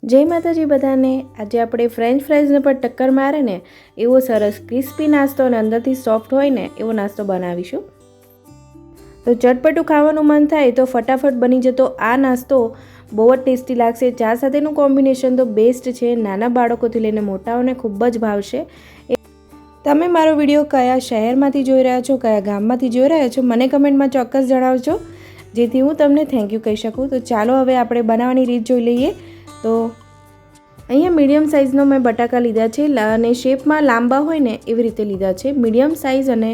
જય માતાજી બધાને। આજે આપણે ફ્રેન્ચ ફ્રાઈઝને પર ટક્કર મારે ને એવો સરસ ક્રિસ્પી નાસ્તો અને અંદરથી સોફ્ટ હોય ને એવો નાસ્તો બનાવીશું। તો ચટપટું ખાવાનું મન થાય તો ફટાફટ બની જતો આ નાસ્તો બહુ જ ટેસ્ટી લાગશે। ચા સાથેનું કોમ્બિનેશન તો બેસ્ટ છે। નાના બાળકોથી લઈને મોટાઓને ખૂબ જ ભાવશે। તમે મારો વિડીયો કયા શહેરમાંથી જોઈ રહ્યા છો, કયા ગામમાંથી જોઈ રહ્યા છો, મને કમેન્ટમાં ચોક્કસ જણાવજો, જેથી હું તમને થેન્ક યુ કહી શકું। તો ચાલો હવે આપણે બનાવવાની રીત જોઈ લઈએ। તો અહીંયા મીડિયમ સાઇઝનો મેં બટાકા લીધા છે અને શેપમાં લાંબા હોય ને એવી રીતે લીધા છે। મીડિયમ સાઇઝ અને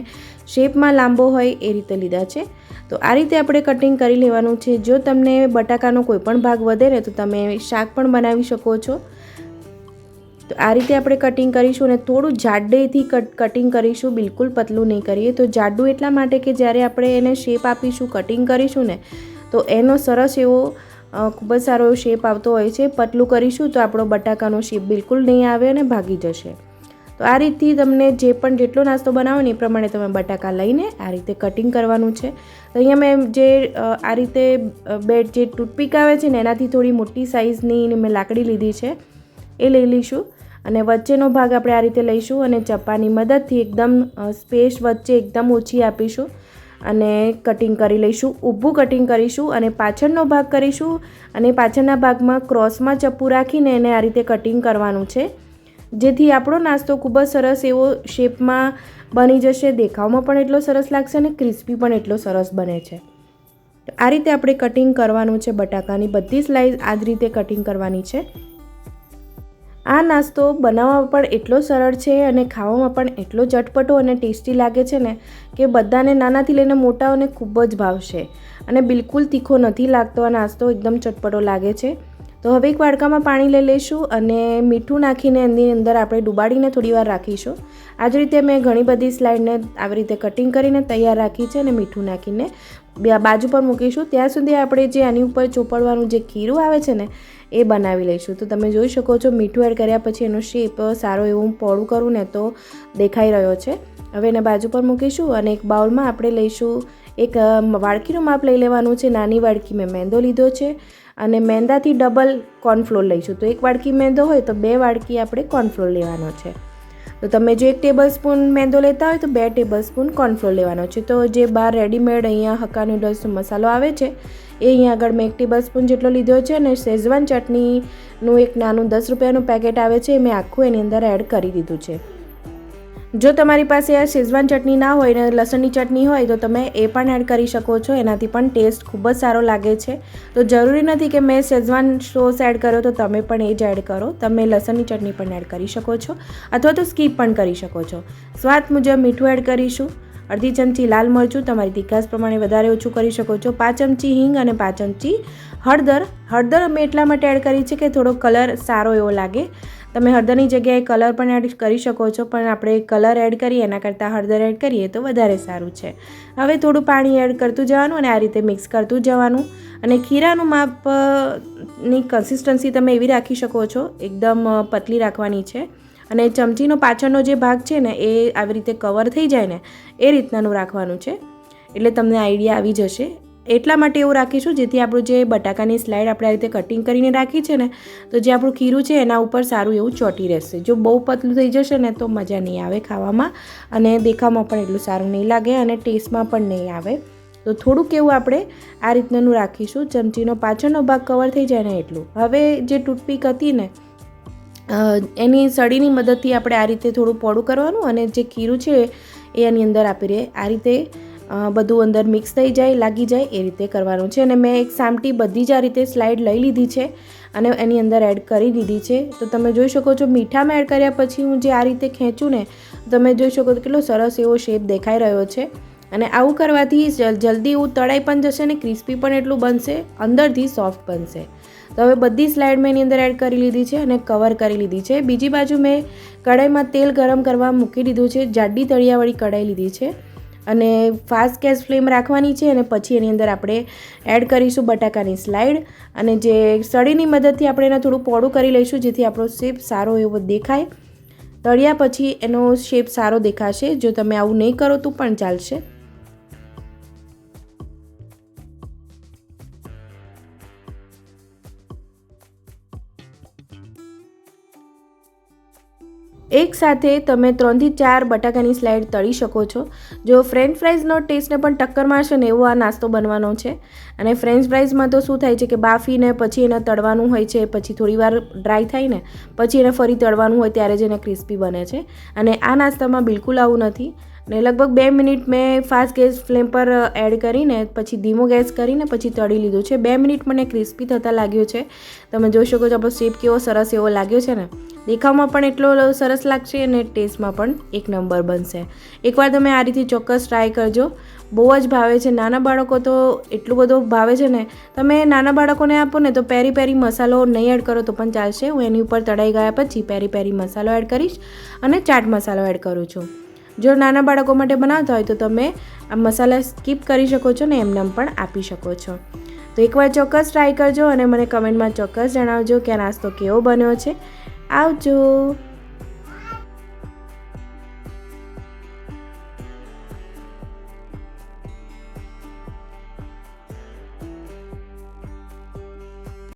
શેપમાં લાંબો હોય એ રીતે લીધા છે। તો આ રીતે આપણે કટિંગ કરી લેવાનું છે। જો તમને બટાકાનો કોઈ પણ ભાગ વધે ને તો તમે શાક પણ બનાવી શકો છો। તો આ રીતે આપણે કટિંગ કરીશું અને થોડું જાડેથી કટિંગ કરીશું, બિલકુલ પતલું નહીં કરીએ। તો જાડું એટલા માટે કે જ્યારે આપણે એને શેપ આપીશું, કટિંગ કરીશું ને તો એનો સરસ એવો ખૂબ જ સારો એવો શેપ આવતો હોય છે। પતલું કરીશું તો આપણો બટાકાનો શેપ બિલકુલ નહીં આવે અને ભાગી જશે। તો આ રીતથી તમને જે પણ જેટલો નાસ્તો બનાવો ને એ પ્રમાણે તમે બટાકા લઈને આ રીતે કટિંગ કરવાનું છે। તો અહીંયા મેં જે આ રીતે જે ટૂથપીક આવે છે ને એનાથી થોડી મોટી સાઇઝની મેં લાકડી લીધી છે, એ લઈ લઈશું અને વચ્ચેનો ભાગ આપણે આ રીતે લઈશું અને ચપ્પાની મદદથી એકદમ સ્પેસ વચ્ચે એકદમ ઓછી આપીશું અને કટિંગ કરી લઈશું। ઊભું કટિંગ કરીશું અને પાછળનો ભાગ કરીશું અને પાછળના ભાગમાં ક્રોસમાં ચપ્પુ રાખીને એને આ રીતે કટિંગ કરવાનું છે, જેથી આપણો નાસ્તો ખૂબ જ સરસ એવો શેપમાં બની જશે। દેખાવમાં પણ એટલો સરસ લાગશે અને ક્રિસ્પી પણ એટલો સરસ બને છે। તો આ રીતે આપણે કટિંગ કરવાનું છે। બટાકાની બધી સ્લાઇસ આ જ રીતે કટિંગ કરવાની છે। આ નાસ્તો બનાવવામાં પણ એટલો સરળ છે અને ખાવામાં પણ એટલો ચટપટો અને ટેસ્ટી લાગે છે ને કે બધાને નાનાથી લઈને મોટાઓને ખૂબ જ ભાવશે અને બિલકુલ તીખો નથી લાગતો। આ નાસ્તો એકદમ ચટપટો લાગે છે। તો હવે એક વાડકામાં પાણી લઈ લઈશું અને મીઠું નાખીને એની અંદર આપણે ડુબાડીને થોડી વાર રાખીશું। આ જ રીતે મેં ઘણી બધી સ્લાઇડને આવી રીતે કટિંગ કરીને તૈયાર રાખી છે અને મીઠું નાખીને બાજુ પર મૂકીશું। ત્યાં સુધી આપણે જે આની ઉપર ચોપડવાનું જે ખીરું આવે છે ને એ બનાવી લઈશું। તો તમે જોઈ શકો છો મીઠું એડ કર્યા પછી એનો શેપ સારો એવો હું પોળું કરું ને તો દેખાઈ રહ્યો છે। હવે એને બાજુ પર મૂકીશું અને એક બાઉલમાં આપણે લઈશું, એક વાડકીનું માપ લઈ લેવાનું છે। નાની વાડકી મેં મેંદો લીધો છે અને મેંદાથી ડબલ કોર્નફ્લોર લઈશું। તો એક વાડકી મેંદો હોય તો 2 વાડકી આપણે કોર્નફ્લોર લેવાનો છે। તો તમે જો 1 ટેબલ સ્પૂન મેંદો લેતા હોય તો 2 ટેબલ સ્પૂન કોર્નફ્લોર લેવાનો છે। તો જે બહાર રેડીમેડ અહીંયા હક્કા નૂડલ્સનો મસાલો આવે છે એ અહીંયા આગળ મેં 1 ટેબલ સ્પૂન જેટલો લીધો છે અને શેઝવાન ચટણીનું એક નાનું 10 રૂપિયાનું પેકેટ આવે છે, મેં આખું એની અંદર એડ કરી દીધું છે। જો તમારી પાસે આ શેઝવાન ચટણી ના હોય ને લસણની ચટણી હોય તો તમે એ પણ એડ કરી શકો છો, એનાથી પણ ટેસ્ટ ખૂબ જ સારો લાગે છે। તો જરૂરી નથી કે મેં શેઝવાન સોસ એડ કર્યો તો તમે પણ એ જ એડ કરો, તમે લસણની ચટણી પણ એડ કરી શકો છો અથવા તો સ્કીપ પણ કરી શકો છો। સ્વાદ મુજબ મીઠું એડ કરીશું, અડધી ચમચી લાલ મરચું, તમારી તીખાશ પ્રમાણે વધારે ઓછું કરી શકો છો, 5 ચમચી હિંગ અને 5 ચમચી હળદર અમે એટલા માટે એડ કરી છે કે થોડો કલર સારો એવો લાગે। તમે હળદરની જગ્યાએ કલર પણ એડ કરી શકો છો, પણ આપણે કલર એડ કરીએ એના કરતાં હળદર એડ કરીએ તો વધારે સારું છે। હવે થોડું પાણી એડ કરતું જવાનું અને આ રીતે મિક્સ કરતું જવાનું અને ખીરાનું માપની કન્સિસ્ટન્સી તમે એવી રાખી શકો છો, એકદમ પતલી રાખવાની છે અને ચમચીનો પાછળનો જે ભાગ છે ને એ આવી રીતે કવર થઈ જાય ને એ રીતનાનું રાખવાનું છે, એટલે તમને આઈડિયા આવી જશે। એટલા માટે એવું રાખીશું જેથી આપણું જે બટાકાની સ્લાઇડ આપણે આ રીતે કટિંગ કરીને રાખી છે ને તો જે આપણું ખીરું છે એના ઉપર સારું એવું ચોંટી રહેશે। જો બહુ પતલું થઈ જશે ને તો મજા નહીં આવે ખાવામાં અને દેખાવમાં પણ એટલું સારું નહીં લાગે અને ટેસ્ટમાં પણ નહીં આવે। તો થોડુંક એવું આપણે આ રીતનાનું રાખીશું, ચમચીનો પાછળનો ભાગ કવર થઈ જાય ને એટલું। હવે જે ટૂથપીક હતી ને એની સળીની મદદથી આપણે આ રીતે થોડું પોળું કરવાનું અને જે ખીરું છે એ એની અંદર આપી રહે આ રીતે બધું અંદર મિક્સ થઈ જાય, લાગી જાય એ રીતે કરવાનું છે। અને મેં એક સામટી બધી જ આ રીતે સ્લાઇડ લઈ લીધી છે અને એની અંદર એડ કરી દીધી છે। તો તમે જોઈ શકો છો મીઠામાં એડ કર્યા પછી હું જે આ રીતે ખેંચું ને તમે જોઈ શકો છો કેટલો સરસ એવો શેપ દેખાઈ રહ્યો છે અને આવું કરવાથી જલ્દી એવું તળાઈ પણ જશે અને ક્રિસ્પી પણ એટલું બનશે, અંદરથી સોફ્ટ બનશે। તો હવે બધી સ્લાઇડ મેં એની અંદર એડ કરી લીધી છે અને કવર કરી લીધી છે। બીજી બાજુ મેં કઢાઈમાં તેલ ગરમ કરવા મૂકી દીધું છે, જાડી તળિયાવાળી કઢાઈ લીધી છે અને ફાસ્ટ ગેસ ફ્લેમ રાખવાની છે અને પછી એની અંદર આપણે એડ કરીશું બટાકાની સ્લાઇડ અને જે સળીની મદદથી આપણે એને થોડું પોળું કરી લઈશું જેથી આપણો શેપ સારો એવો દેખાય। તળ્યા પછી એનો શેપ સારો દેખાશે, જો તમે આવું નહીં કરો તો પણ ચાલશે। એક સાથે તમે 3 થી 4 બટાકાની સ્લાઇડ તળી શકો છો. જો ફ્રેન્ચ ફ્રાઈઝનો ટેસ્ટને પણ ટક્કર મારશે ને એવો આ નાસ્તો બનવાનો છે. અને ફ્રેન્ચ ફ્રાઈઝમાં તો શું થાય છે કે બાફીને પછી એને તળવાનું હોય છે, પછી થોડીવાર ડ્રાય થાય ને પછી એને ફરી તળવાનું હોય ત્યારે જ એને ક્રિસ્પી બને છે. અને આ નાસ્તામાં બિલકુલ આવું નથી. ને લગભગ 2 મિનિટ મેં ફાસ્ટ ગેસ ફ્લેમ પર એડ કરીને પછી ધીમો ગેસ કરીને પછી તળી લીધું છે. 2 મિનિટ મને ક્રિસ્પી થતાં લાગ્યો છે. તમે જોઈ શકો છો આપણો શેપ કેવો સરસ એવો લાગ્યો છે ને. દેખાવમાં પણ એટલો સરસ લાગશે અને ટેસ્ટમાં પણ એક નંબર બનશે. એકવાર તમે આ રીતે ચોક્કસ ટ્રાય કરજો. બહુ જ ભાવે છે. નાના બાળકો તો એટલું બધું ભાવે છે ને. તમે નાના બાળકોને આપો ને તો પેરી પેરી મસાલો નહીં એડ કરો તો પણ ચાલશે. હું એની ઉપર તળાઈ ગયા પછી પેરી પેરી મસાલો એડ કરીશ અને ચાટ મસાલો એડ કરું છું. જો નાના બાળકો માટે બનાવતા હોય તો તમે આ મસાલા સ્કીપ કરી શકો છો ને એમને પણ આપી શકો છો. તો એકવાર ચોક્કસ ટ્રાય કરજો અને મને કમેન્ટમાં ચોક્કસ જણાવજો કે આ નાસ્તો કેવો બન્યો છે. આવજો.